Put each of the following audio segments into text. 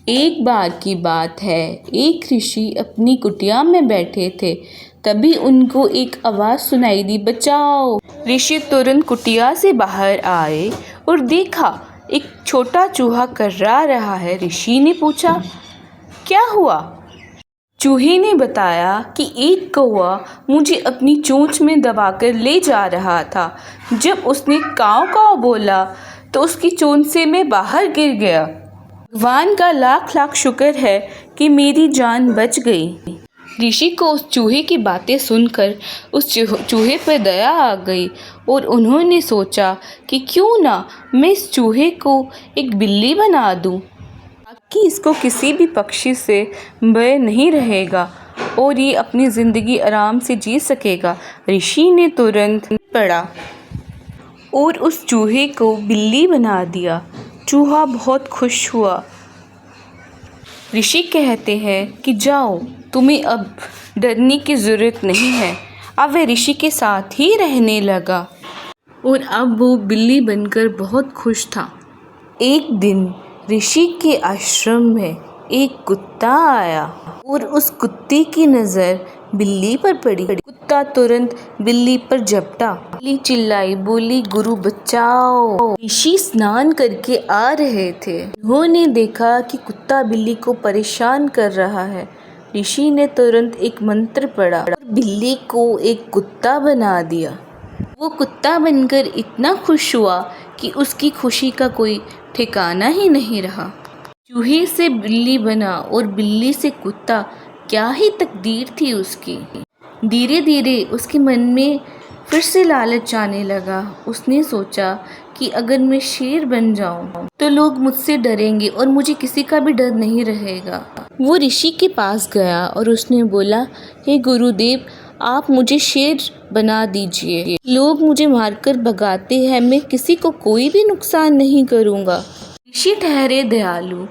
एक बार की बात है, एक ऋषि अपनी कुटिया में बैठे थे। तभी उनको एक आवाज़ सुनाई दी, बचाओ। ऋषि तुरंत कुटिया से बाहर आए और देखा एक छोटा चूहा कर्रा रहा है। ऋषि ने पूछा, क्या हुआ? चूहे ने बताया कि एक कौवा मुझे अपनी चोंच में दबाकर ले जा रहा था। जब उसने काव काव बोला तो उसकी चोंच से मैं बाहर गिर गया। भगवान का लाख लाख शुक्र है कि मेरी जान बच गई। ऋषि को उस चूहे की बातें सुनकर उस चूहे पर दया आ गई और उन्होंने सोचा कि क्यों ना मैं इस चूहे को एक बिल्ली बना दूं, ताकि इसको किसी भी पक्षी से भय नहीं रहेगा और ये अपनी ज़िंदगी आराम से जी सकेगा। ऋषि ने तुरंत पड़ा और उस चूहे को बिल्ली बना दिया। चूहा बहुत खुश हुआ। ऋषि कहते हैं कि जाओ, तुम्हें अब डरने की ज़रूरत नहीं है। अब वह ऋषि के साथ ही रहने लगा और अब वो बिल्ली बनकर बहुत खुश था। एक दिन ऋषि के आश्रम में एक कुत्ता आया और उस कुत्ते की नज़र बिल्ली पर पड़ी। कुत्ता तुरंत बिल्ली पर झपटा। बिल्ली चिल्लाई, बोली, गुरु बचाओ। ऋषि स्नान करके आ रहे थे। उन्होंने देखा कि कुत्ता बिल्ली को परेशान कर रहा है। ऋषि ने तुरंत एक मंत्र पढ़ा और बिल्ली को एक कुत्ता बना दिया। वो कुत्ता बनकर इतना खुश हुआ कि उसकी खुशी का कोई ठिकाना ही नहीं रहा। चूहे से बिल्ली बना और बिल्ली से कुत्ता, क्या ही तकदीर थी उसकी। धीरे धीरे उसके मन में फिर से लालच आने लगा। उसने सोचा कि अगर मैं शेर बन जाऊं तो लोग मुझसे डरेंगे और मुझे किसी का भी डर नहीं रहेगा। वो ऋषि के पास गया और उसने बोला, हे गुरुदेव, आप मुझे शेर बना दीजिए। लोग मुझे मारकर भगाते हैं, मैं किसी को कोई भी नुकसान नहीं करूँगा। ऋषि ठहरे दयालु।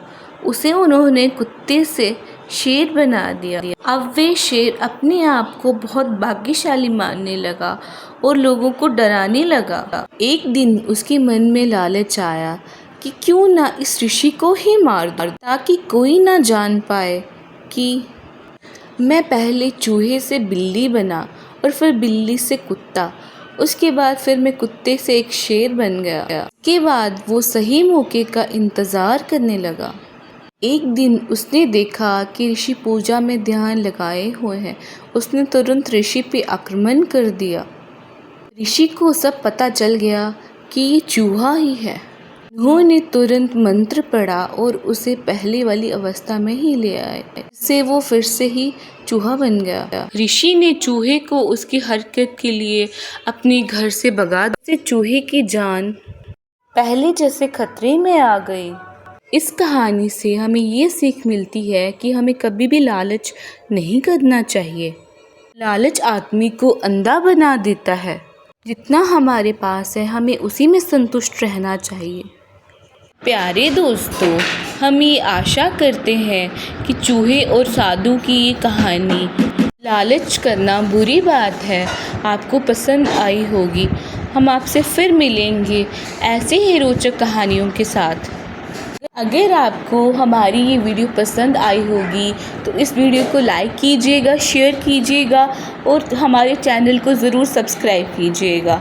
उसे उन्होंने कुत्ते से शेर बना दिया। अब वे शेर अपने आप को बहुत भाग्यशाली मानने लगा और लोगों को डराने लगा। एक दिन उसके मन में लालच आया कि क्यों ना इस ऋषि को ही मार दूं, ताकि कोई ना जान पाए कि मैं पहले चूहे से बिल्ली बना और फिर बिल्ली से कुत्ता, उसके बाद फिर मैं कुत्ते से एक शेर बन गया। के बाद वो सही मौके का इंतज़ार करने लगा। एक दिन उसने देखा कि ऋषि पूजा में ध्यान लगाए हुए हैं। उसने तुरंत ऋषि पे आक्रमण कर दिया। ऋषि को सब पता चल गया कि ये चूहा ही है। उन्होंने तुरंत मंत्र पढ़ा और उसे पहले वाली अवस्था में ही ले आए, इससे वो फिर से ही चूहा बन गया। ऋषि ने चूहे को उसकी हरकत के लिए अपने घर से भगा दिया। चूहे की जान पहले जैसे खतरे में आ गई। इस कहानी से हमें ये सीख मिलती है कि हमें कभी भी लालच नहीं करना चाहिए। लालच आदमी को अंधा बना देता है। जितना हमारे पास है हमें उसी में संतुष्ट रहना चाहिए। प्यारे दोस्तों, हम ये आशा करते हैं कि चूहे और साधु की ये कहानी, लालच करना बुरी बात है, आपको पसंद आई होगी। हम आपसे फिर मिलेंगे ऐसे ही रोचक कहानियों के साथ। अगर आपको हमारी ये वीडियो पसंद आई होगी तो इस वीडियो को लाइक कीजिएगा, शेयर कीजिएगा और हमारे चैनल को ज़रूर सब्सक्राइब कीजिएगा।